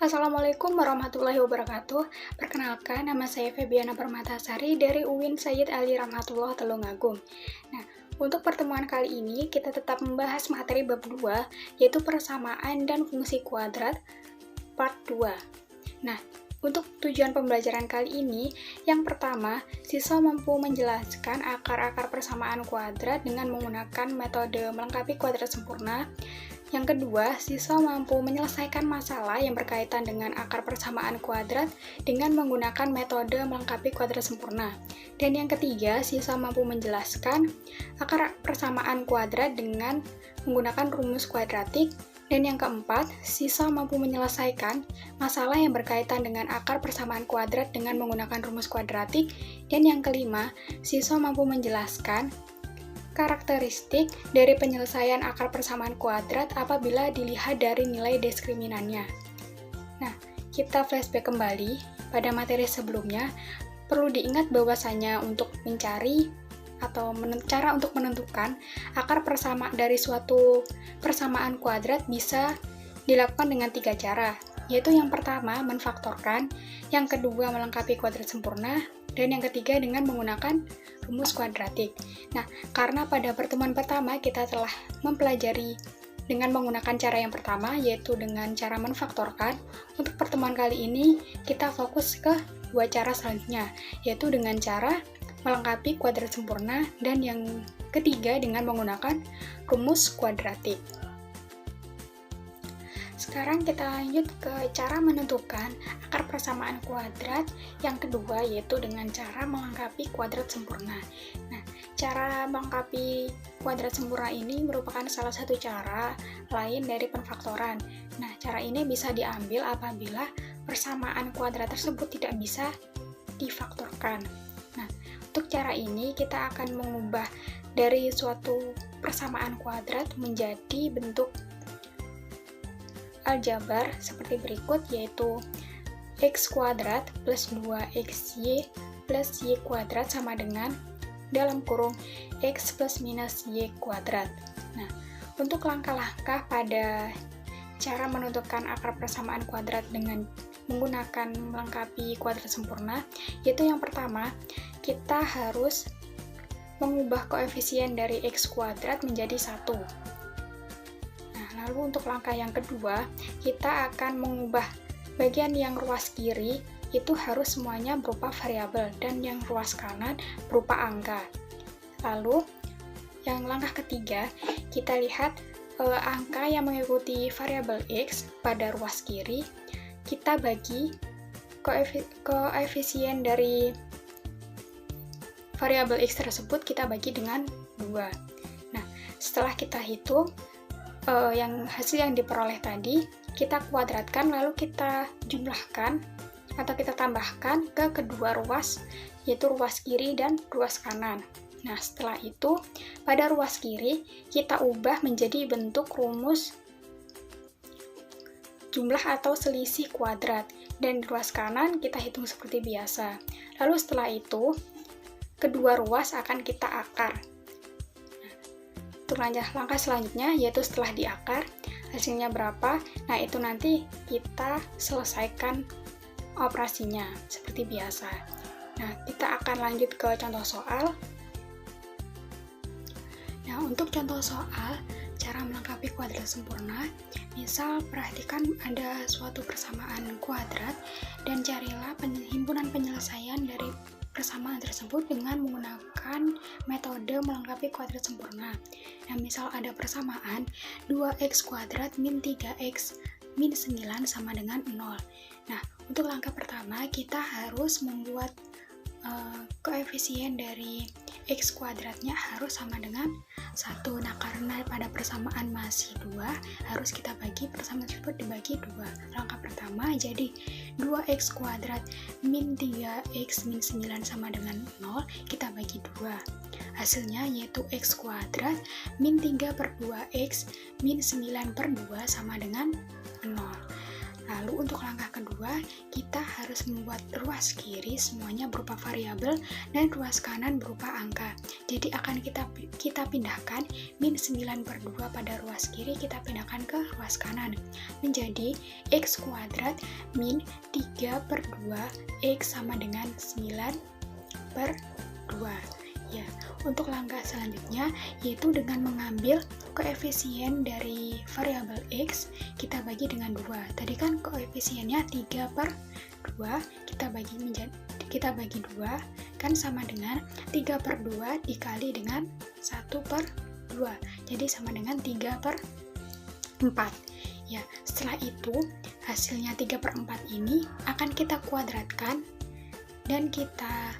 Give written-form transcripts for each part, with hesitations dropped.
Assalamualaikum warahmatullahi wabarakatuh. Perkenalkan, nama saya Febiana Permatasari dari UIN Sayyid Ali Rahmatullah Tulungagung. Nah, untuk pertemuan kali ini kita tetap membahas materi bab 2, yaitu persamaan dan fungsi kuadrat part 2. Nah, untuk tujuan pembelajaran kali ini, yang pertama, siswa mampu menjelaskan akar-akar persamaan kuadrat dengan menggunakan metode melengkapi kuadrat sempurna. Yang kedua, siswa mampu menyelesaikan masalah yang berkaitan dengan akar persamaan kuadrat dengan menggunakan metode melengkapi kuadrat sempurna. Dan yang ketiga, siswa mampu menjelaskan akar persamaan kuadrat dengan menggunakan rumus kuadratik. Dan yang keempat, siswa mampu menyelesaikan masalah yang berkaitan dengan akar persamaan kuadrat dengan menggunakan rumus kuadratik. Dan yang kelima, siswa mampu menjelaskan karakteristik dari penyelesaian akar persamaan kuadrat apabila dilihat dari nilai diskriminannya. Nah, kita flashback kembali pada materi sebelumnya. Perlu diingat bahwasanya untuk mencari atau cara untuk menentukan akar dari suatu persamaan kuadrat bisa dilakukan dengan 3 cara, yaitu yang pertama menfaktorkan, yang kedua melengkapi kuadrat sempurna, dan yang ketiga dengan menggunakan rumus kuadratik. Nah, karena pada pertemuan pertama kita telah mempelajari dengan menggunakan cara yang pertama, yaitu dengan cara menfaktorkan, untuk pertemuan kali ini kita fokus ke 2 cara selanjutnya, yaitu dengan cara melengkapi kuadrat sempurna, dan yang ketiga dengan menggunakan rumus kuadratik. Sekarang kita lanjut ke cara menentukan akar persamaan kuadrat yang kedua, yaitu dengan cara melengkapi kuadrat sempurna. Nah, cara melengkapi kuadrat sempurna ini merupakan salah satu cara lain dari penfaktoran. Nah, cara ini bisa diambil apabila persamaan kuadrat tersebut tidak bisa difaktorkan. Nah, untuk cara ini kita akan mengubah dari suatu persamaan kuadrat menjadi bentuk aljabar seperti berikut, yaitu x kuadrat plus 2xy plus y kuadrat sama dengan dalam kurung x plus minus y kuadrat. Nah, untuk langkah-langkah pada cara menentukan akar persamaan kuadrat dengan menggunakan melengkapi kuadrat sempurna, yaitu yang pertama, kita harus mengubah koefisien dari x kuadrat menjadi 1. Lalu untuk langkah yang kedua, kita akan mengubah bagian yang ruas kiri itu harus semuanya berupa variabel dan yang ruas kanan berupa angka. Lalu yang langkah ketiga, kita lihat angka yang mengikuti variabel x pada ruas kiri, kita bagi koefisien dari variabel x tersebut kita bagi dengan 2. Nah, setelah kita hitung hasil yang diperoleh tadi, kita kuadratkan lalu kita jumlahkan atau kita tambahkan ke kedua ruas, yaitu ruas kiri dan ruas kanan. Nah, setelah itu pada ruas kiri kita ubah menjadi bentuk rumus jumlah atau selisih kuadrat, dan di ruas kanan kita hitung seperti biasa. Lalu setelah itu kedua ruas akan kita akar. Untuk langkah selanjutnya, yaitu setelah diakar, hasilnya berapa, nah itu nanti kita selesaikan operasinya seperti biasa. Nah, kita akan lanjut ke contoh soal. Nah, untuk contoh soal, cara melengkapi kuadrat sempurna, misal perhatikan ada suatu persamaan kuadrat, dan carilah himpunan penyelesaian dari persamaan tersebut dengan menggunakan metode melengkapi kuadrat sempurna. Nah, misal ada persamaan 2x kuadrat min 3x min 9 sama dengan 0. Nah, untuk langkah pertama kita harus membuat koefisien dari x kuadratnya harus sama dengan 1. Nah, karena pada persamaan masih 2, harus kita bagi persamaan tersebut dibagi 2. Langkah pertama jadi 2x kuadrat min 3x min 9 sama dengan 0, kita bagi 2. Hasilnya yaitu x kuadrat min 3 per 2x min 9 per 2 sama dengan 0. Lalu untuk langkah kedua, kita harus membuat ruas kiri semuanya berupa variabel dan ruas kanan berupa angka. Jadi akan kita pindahkan min 9/2 pada ruas kiri, kita pindahkan ke ruas kanan. Menjadi x kuadrat min 3/2 x sama dengan 9/2. Ya, untuk langkah selanjutnya yaitu dengan mengambil koefisien dari variabel x, kita bagi dengan 2. Tadi kan koefisiennya 3/2, kita bagi 2 kan sama dengan 3/2 dikali dengan 1/2. Jadi sama dengan 3/4. Ya, setelah itu hasilnya 3/4 ini akan kita kuadratkan dan kita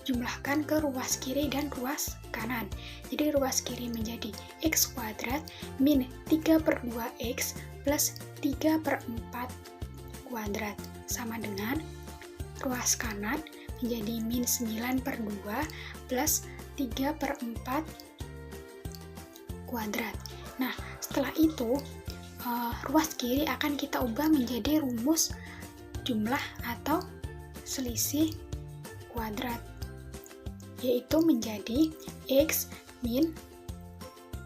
jumlahkan ke ruas kiri dan ruas kanan. Jadi ruas kiri menjadi x kuadrat min 3/2x plus 3/4 kuadrat sama dengan ruas kanan menjadi min 9/2 plus 3/4 kuadrat. Nah, setelah itu ruas kiri akan kita ubah menjadi rumus jumlah atau selisih kuadrat, yaitu menjadi x min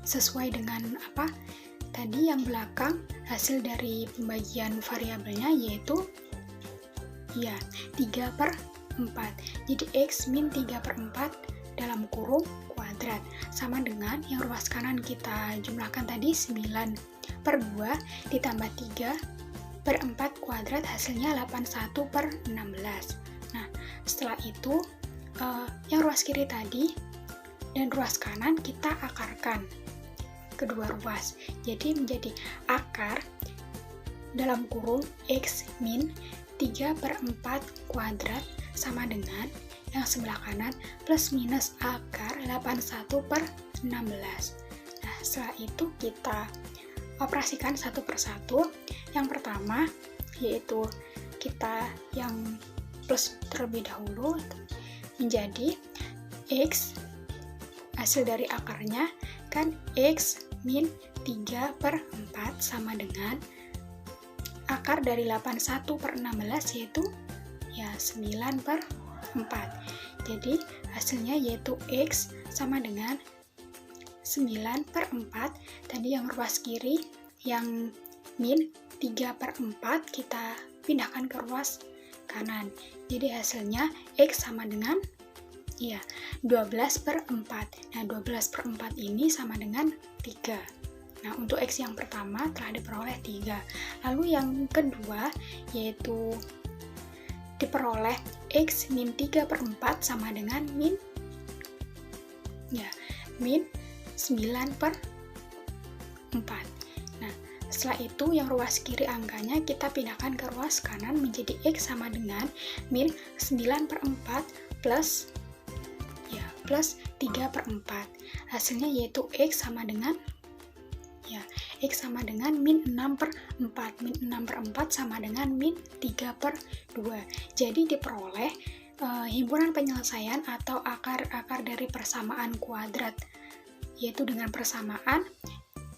sesuai dengan apa tadi yang belakang, hasil dari pembagian variabelnya yaitu ya 3/4. Jadi x min 3/4 dalam kurung kuadrat sama dengan yang ruas kanan kita jumlahkan tadi 9/2 ditambah 3/4 kuadrat, hasilnya 81/16. Nah, setelah itu yang ruas kiri tadi dan ruas kanan kita akarkan kedua ruas. Jadi menjadi akar dalam kurung x min 3/4 kuadrat sama dengan yang sebelah kanan plus minus akar 81/16. Nah, setelah itu kita operasikan satu persatu. Yang pertama yaitu kita yang plus terlebih dahulu, menjadi x hasil dari akarnya kan x min 3/4 sama dengan akar dari 81/16 yaitu ya 9/4. Jadi hasilnya yaitu x sama dengan 9/4. Tadi yang ruas kiri yang min 3/4 kita pindahkan ke ruas kanan. Jadi hasilnya x sama dengan ya 12/4. Nah, 12/4 ini sama dengan 3. Nah, untuk x yang pertama telah diperoleh 3. Lalu yang kedua yaitu diperoleh x min 3/4 sama dengan min 9/4. Nah, setelah itu yang ruas kiri angkanya kita pindahkan ke ruas kanan menjadi x sama dengan min 9/4 plus 3/4. Hasilnya yaitu x sama dengan min 6/4. Min 6/4 sama dengan min 3/2. Jadi diperoleh himpunan penyelesaian atau akar-akar dari persamaan kuadrat, yaitu dengan persamaan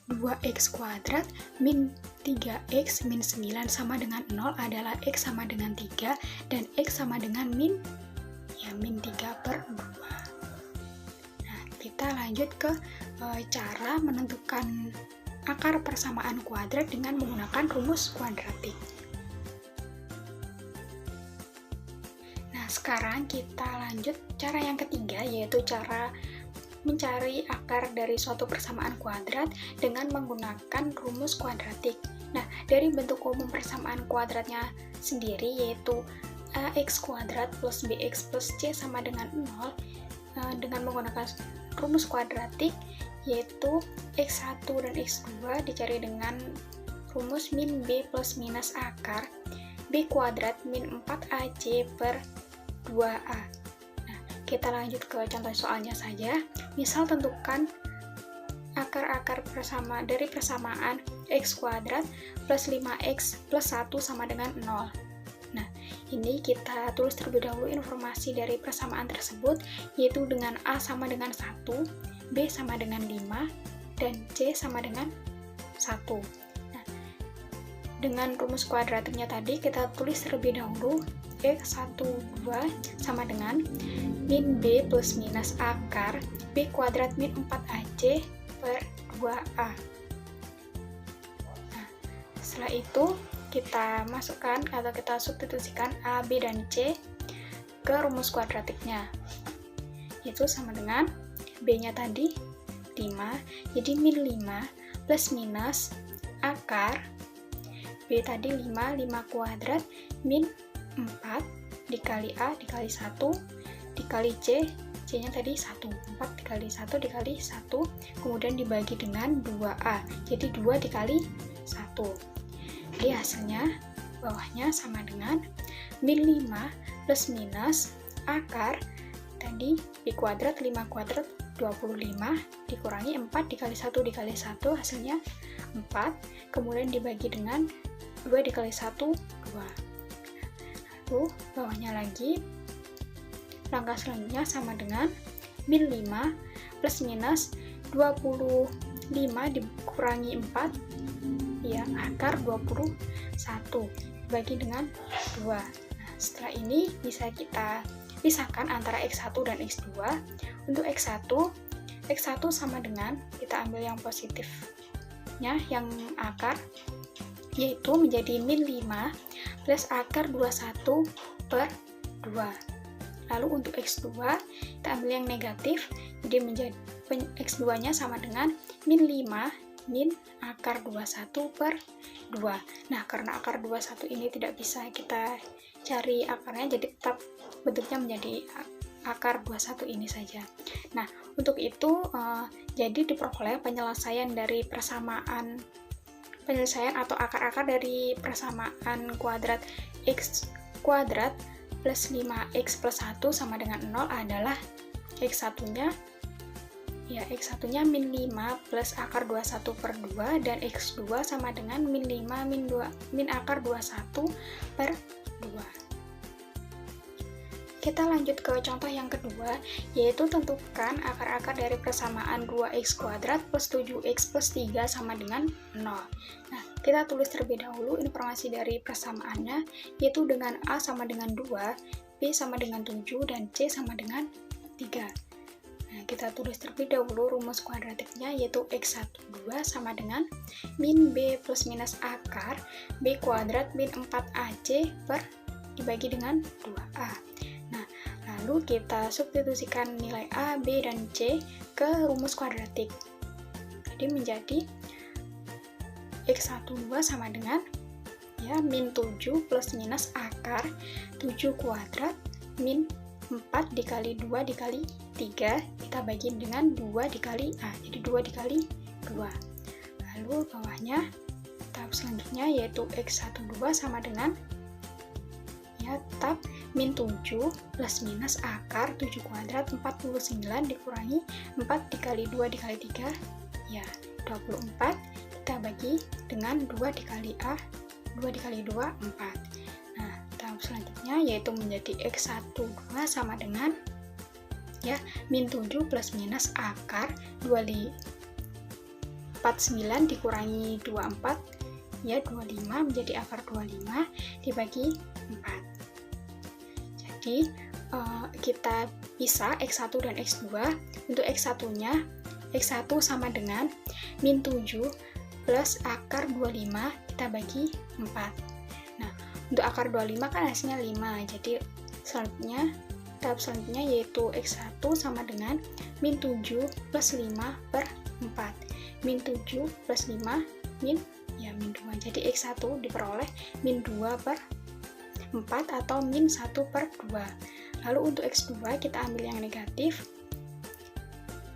2x kuadrat min 3x min 9 sama dengan 0 adalah x sama dengan 3 dan x sama dengan min 3/2. Nah, kita lanjut ke cara menentukan akar persamaan kuadrat dengan menggunakan rumus kuadratik. Nah, sekarang kita lanjut cara yang ketiga, yaitu cara mencari akar dari suatu persamaan kuadrat dengan menggunakan rumus kuadratik. Nah, dari bentuk umum persamaan kuadratnya sendiri yaitu ax kuadrat plus bx plus c sama dengan 0, dengan menggunakan rumus kuadratik yaitu x1 dan x2 dicari dengan rumus min b plus minus akar b kuadrat min 4ac per 2a. Nah, kita lanjut ke contoh soalnya saja. Misal tentukan akar-akar dari persamaan x kuadrat plus 5x plus 1 sama dengan 0. Nah, ini kita tulis terlebih dahulu informasi dari persamaan tersebut, yaitu dengan A sama dengan 1, B sama dengan 5, dan C sama dengan 1. Nah, dengan rumus kuadratiknya tadi kita tulis terlebih dahulu. X1, 2 sama dengan min B plus minus akar B kuadrat min 4AC per 2A. Nah, setelah itu kita masukkan atau kita substitusikan A, B, dan C ke rumus kuadratiknya. Itu sama dengan B-nya tadi 5, jadi min 5 plus minus akar B tadi 5 kuadrat min 4 dikali A dikali 1 dikali C, C-nya tadi 1, 4 dikali 1 dikali 1, kemudian dibagi dengan 2A, jadi 2 dikali 1. Jadi hasilnya bawahnya sama dengan min 5 plus minus akar tadi B kuadrat 5 kuadrat 25 dikurangi 4 dikali 1 dikali 1, hasilnya 4, kemudian dibagi dengan 2 dikali 1, 2. Lalu bawahnya lagi, langkah selanjutnya sama dengan min 5 plus minus 25 dikurangi 4, ya akar 21, dibagi dengan 2. Nah, setelah ini bisa kita pisahkan antara X1 dan X2. Untuk X1 sama dengan, kita ambil yang positifnya, yang akar, yaitu menjadi min 5 plus akar 21 per 2. Lalu untuk X2, kita ambil yang negatif, jadi menjadi X2 nya sama dengan min 5 min akar 21 per 2. Nah, karena akar 21 ini tidak bisa kita cari akarnya, jadi tetap bentuknya menjadi akar 21 ini saja. Nah, untuk itu jadi diperoleh penyelesaian atau akar-akar dari persamaan kuadrat X kuadrat plus 5X plus 1 sama dengan 0 adalah X1-nya min 5 plus akar 21 per 2, dan X2 sama dengan min 5 min akar 21 per 2. Kita lanjut ke contoh yang kedua, yaitu tentukan akar-akar dari persamaan 2x kuadrat plus 7x plus 3 sama dengan 0. Nah, kita tulis terlebih dahulu informasi dari persamaannya, yaitu dengan A sama dengan 2, B sama dengan 7, dan C sama dengan 3. Nah, kita tulis terlebih dahulu rumus kuadratiknya, yaitu X12 sama dengan min B plus minus akar B kuadrat min 4AC per dibagi dengan 2A. Lalu kita substitusikan nilai A, B, dan C ke rumus kuadratik. Jadi menjadi X12 sama dengan min 7 plus minus akar 7 kuadrat min 4 dikali 2 dikali 3, kita bagi dengan 2 dikali A, jadi 2 dikali 2. Lalu bawahnya tahap selanjutnya yaitu X12 sama dengan tab min 7 plus minus akar 7 kuadrat 49 dikurangi 4 dikali 2 dikali 3, 24, kita bagi dengan 2 dikali A, 2 dikali 2, 4. Nah, tahap selanjutnya yaitu menjadi X12 sama dengan min 7 plus minus akar 49 dikurangi 24, 25 menjadi akar 25 dibagi 4. Jadi kita pisah X1 dan X2. Untuk X1-nya, X1 sama dengan min 7 plus akar 25, kita bagi 4. Nah, untuk akar 25 kan hasilnya 5, jadi tahap selanjutnya yaitu X1 sama dengan min 7 plus 5 per 4. Min 7 plus 5 min 2. Jadi X1 diperoleh min 2 per 4 atau min 1 per 2. Lalu untuk X2 kita ambil yang negatif,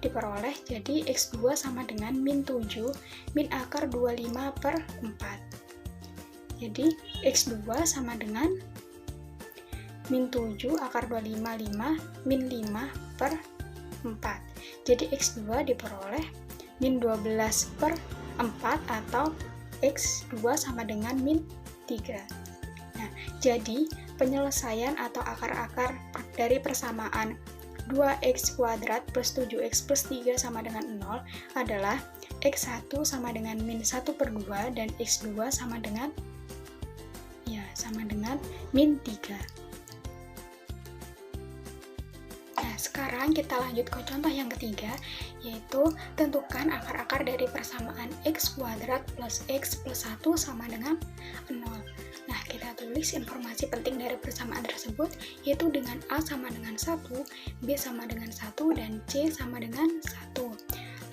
diperoleh jadi X2 sama dengan min 7 min akar 25 per 4. Jadi X2 sama dengan min 7 akar 25 min 5 per 4. Jadi X2 diperoleh min 12 per 4 atau X2 sama dengan min 3. Nah, jadi penyelesaian atau akar-akar dari persamaan 2x kuadrat plus 7x plus 3 sama dengan 0 adalah x1 sama dengan min 1 per 2 dan x2 sama dengan sama dengan min 3. Nah, sekarang kita lanjut ke contoh yang ketiga, yaitu tentukan akar-akar dari persamaan x kuadrat plus x plus 1 sama dengan 0. Nah, kita tulis informasi penting dari persamaan tersebut, yaitu dengan A sama dengan 1, B sama dengan 1, dan C sama dengan 1.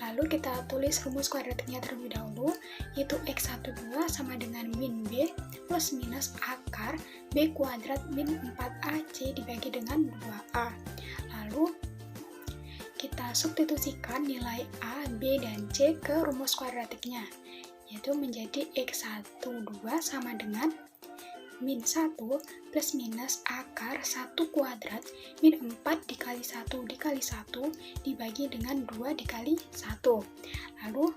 Lalu kita tulis rumus kuadratiknya terlebih dahulu, yaitu x12 sama dengan min B plus minus akar B kuadrat min 4AC dibagi dengan 2A. Lalu kita substitusikan nilai A, B, dan C ke rumus kuadratiknya, yaitu menjadi x12 sama dengan min 1 plus minus akar 1 kuadrat min 4 dikali 1 dikali 1 dibagi dengan 2 dikali 1. Lalu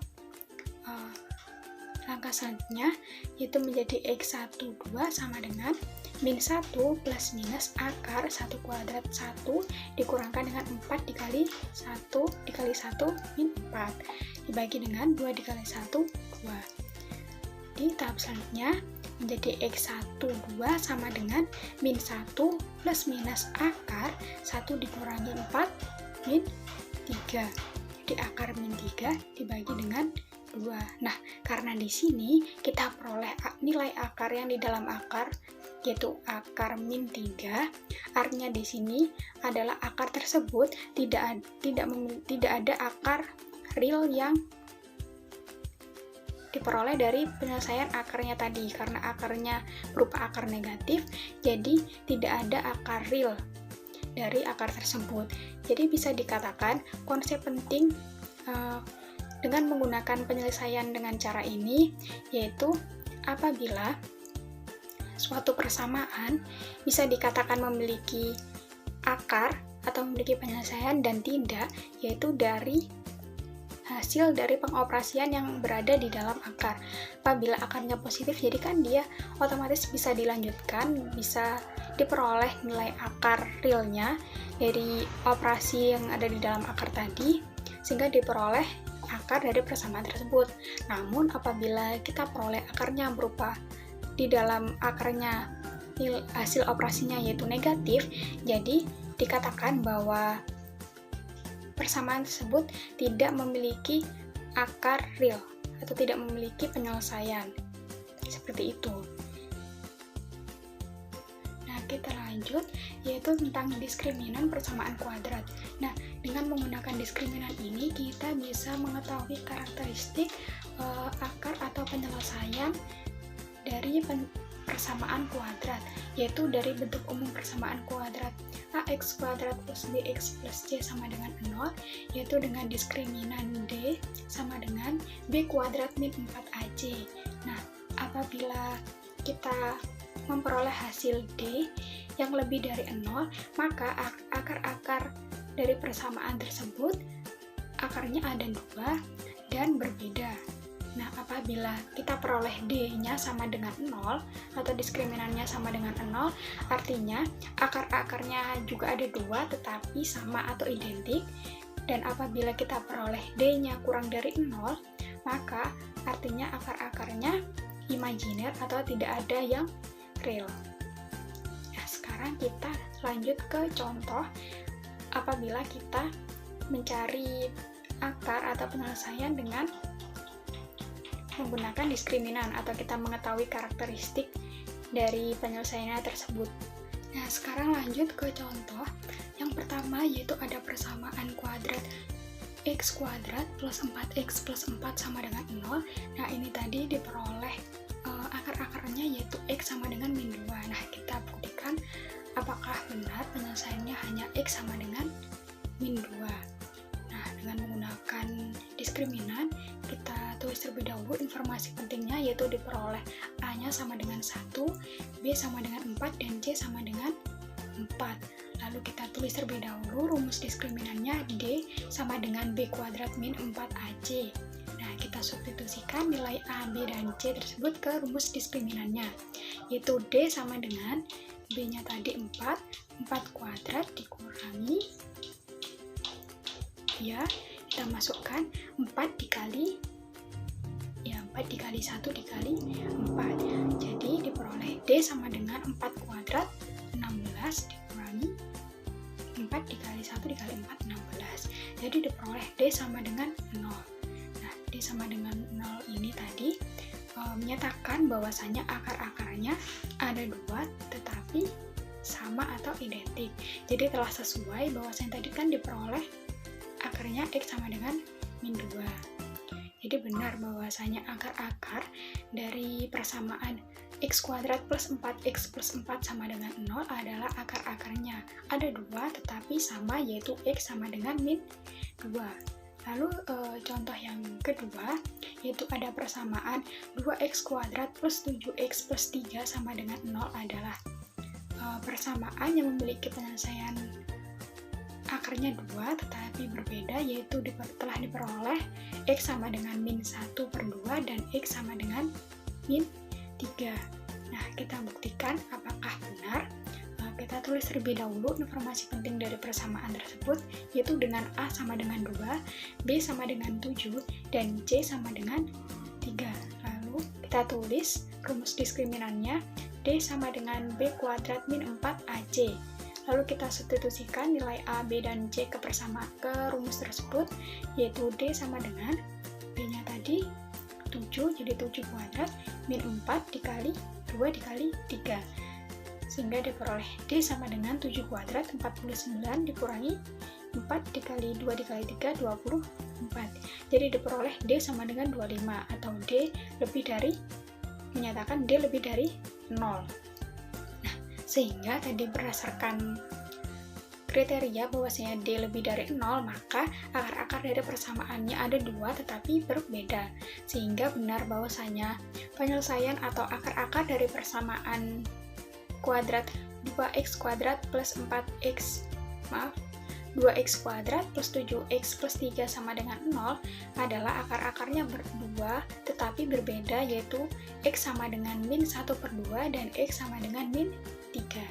langkah selanjutnya yaitu menjadi x12 sama dengan min 1 plus minus akar 1 kuadrat 1 dikurangkan dengan 4 dikali 1 dikali 1 min 4 dibagi dengan 2 dikali 1, 2. Di tahap selanjutnya menjadi x12 sama dengan min 1 plus minus akar 1 dikurangi 4 min 3. Jadi akar min 3 dibagi dengan 2. Nah, karena di sini kita peroleh nilai akar yang di dalam akar, yaitu akar min 3, artinya di sini adalah akar tersebut tidak ada akar real yang diperoleh dari penyelesaian akarnya tadi. Karena akarnya berupa akar negatif, jadi tidak ada akar real dari akar tersebut. Jadi bisa dikatakan konsep penting dengan menggunakan penyelesaian dengan cara ini, yaitu apabila suatu persamaan bisa dikatakan memiliki akar atau memiliki penyelesaian dan tidak, yaitu dari hasil dari pengoperasian yang berada di dalam akar. Apabila akarnya positif, jadi kan dia otomatis bisa dilanjutkan, bisa diperoleh nilai akar realnya dari operasi yang ada di dalam akar tadi, sehingga diperoleh akar dari persamaan tersebut. Namun apabila kita peroleh akarnya berupa di dalam akarnya hasil operasinya yaitu negatif, jadi dikatakan bahwa persamaan tersebut tidak memiliki akar real atau tidak memiliki penyelesaian. Seperti itu. Nah, kita lanjut, yaitu tentang diskriminan persamaan kuadrat. Nah, dengan menggunakan diskriminan ini, kita bisa mengetahui karakteristik akar atau penyelesaian dari persamaan kuadrat, yaitu dari bentuk umum persamaan kuadrat ax kuadrat plus bx plus c sama dengan 0, yaitu dengan diskriminan d sama dengan b kuadrat min 4ac. Nah, apabila kita memperoleh hasil d yang lebih dari 0, maka akar-akar dari persamaan tersebut akarnya ada 2 dan berbeda. Nah, apabila kita peroleh D-nya sama dengan 0 atau diskriminannya sama dengan 0, artinya akar-akarnya juga ada 2 tetapi sama atau identik. Dan apabila kita peroleh D-nya kurang dari 0, maka artinya akar-akarnya imajiner atau tidak ada yang real. Nah, sekarang kita lanjut ke contoh apabila kita mencari akar atau penyelesaian dengan menggunakan diskriminan atau kita mengetahui karakteristik dari penyelesaiannya tersebut. Nah, sekarang lanjut ke contoh yang pertama, yaitu ada persamaan kuadrat x kuadrat plus 4x plus 4 sama dengan 0. Nah, ini tadi diperoleh akar-akarnya yaitu x sama dengan min 2. Nah, kita buktikan apakah benar penyelesaiannya hanya x sama dengan min 2. Nah, dengan menggunakan diskriminan, kita tulis terlebih dahulu informasi pentingnya, yaitu diperoleh A-nya sama dengan 1, B sama dengan 4, dan C sama dengan 4. Lalu kita tulis terlebih dahulu rumus diskriminannya D sama dengan B kuadrat min 4AC. Nah, kita substitusikan nilai A, B, dan C tersebut ke rumus diskriminannya, yaitu D sama dengan B-nya tadi 4 kuadrat dikurangi, ya, kita masukkan 4 dikali 4 4 dikali 1 dikali 4. Jadi diperoleh D sama dengan 4 kuadrat 16 dikurangi 4 dikali 1 dikali 4, 16. Jadi diperoleh D sama dengan 0. Nah, D sama dengan 0 ini tadi menyatakan bahwasanya akar-akarnya ada 2 tetapi sama atau identik. Jadi telah sesuai bahwasanya tadi kan diperoleh akarnya X sama dengan min 2. Jadi benar bahwasanya akar-akar dari persamaan X kuadrat plus 4X plus 4 sama dengan 0 adalah akar-akarnya. Ada 2 tetapi sama, yaitu X sama dengan min 2. Lalu contoh yang kedua, yaitu ada persamaan 2x kuadrat plus 7x plus 3 sama dengan 0 adalah persamaan yang memiliki penyelesaian akarnya 2 tetapi berbeda, yaitu telah diperoleh x sama dengan min 1/2 dan x sama dengan min 3. Nah, kita buktikan apakah benar. Kita tulis terlebih dahulu informasi penting dari persamaan tersebut, yaitu dengan A sama dengan 2, B sama dengan 7, dan C sama dengan 3. Lalu kita tulis rumus diskriminannya, D sama dengan B kuadrat min 4 AC. Lalu kita substitusikan nilai A, B, dan C ke rumus tersebut, yaitu D sama dengan B-nya tadi 7, jadi 7 kuadrat min 4 dikali 2 dikali 3. Sehingga diperoleh D sama dengan 7 kuadrat 49 dikurangi 4 dikali 2 dikali 3, 24. Jadi diperoleh D sama dengan 25, atau D lebih dari, menyatakan D lebih dari 0. Nah, sehingga tadi berdasarkan kriteria bahwasanya D lebih dari 0, maka akar-akar dari persamaannya ada 2 tetapi berbeda. Sehingga benar bahwasanya penyelesaian atau akar-akar dari persamaan kuadrat 2x kuadrat plus 2x kuadrat plus 7x plus 3 sama dengan 0 adalah akar-akarnya berdua tetapi berbeda, yaitu x sama dengan min 1/2 dan x sama dengan min 3.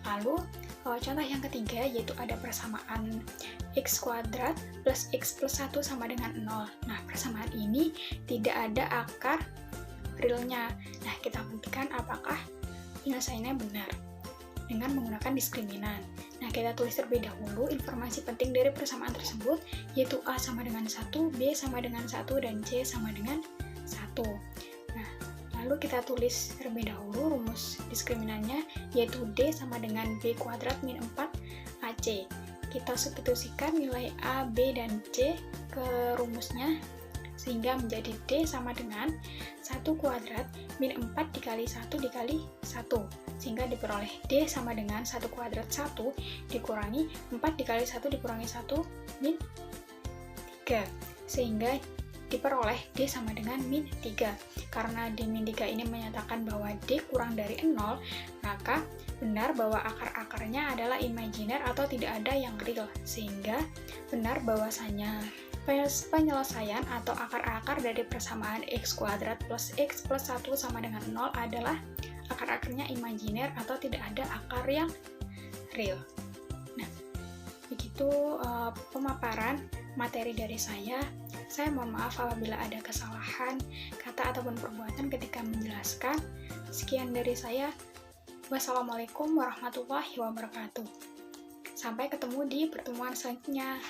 Lalu contoh yang ketiga, yaitu ada persamaan x kuadrat plus x plus 1 sama dengan 0. Nah, persamaan ini tidak ada akar realnya. Nah, kita buktikan apakah penyelesaiannya benar dengan menggunakan diskriminan. Nah, kita tulis terlebih dahulu informasi penting dari persamaan tersebut, yaitu A sama dengan 1, B sama dengan 1, dan C sama dengan 1. Nah, lalu kita tulis terlebih dahulu rumus diskriminannya, yaitu D sama dengan B kuadrat min 4 AC. Kita substitusikan nilai A, B, dan C ke rumusnya, sehingga menjadi D sama dengan 1 kuadrat min 4 dikali 1 dikali 1, sehingga diperoleh D sama dengan 1 kuadrat 1 dikurangi 4 dikali 1 dikurangi 1 min 3, sehingga diperoleh D sama dengan min 3. Karena D min 3 ini menyatakan bahwa D kurang dari 0, maka benar bahwa akar-akarnya adalah imajiner atau tidak ada yang real, sehingga benar bahwasanya penyelesaian atau akar-akar dari persamaan x kuadrat plus x plus 1 sama dengan 0 adalah akar-akarnya imajiner atau tidak ada akar yang real. Nah, begitu pemaparan materi dari saya. Saya mohon maaf apabila ada kesalahan kata ataupun perbuatan ketika menjelaskan. Sekian dari saya. Wassalamualaikum warahmatullahi wabarakatuh. Sampai ketemu di pertemuan selanjutnya.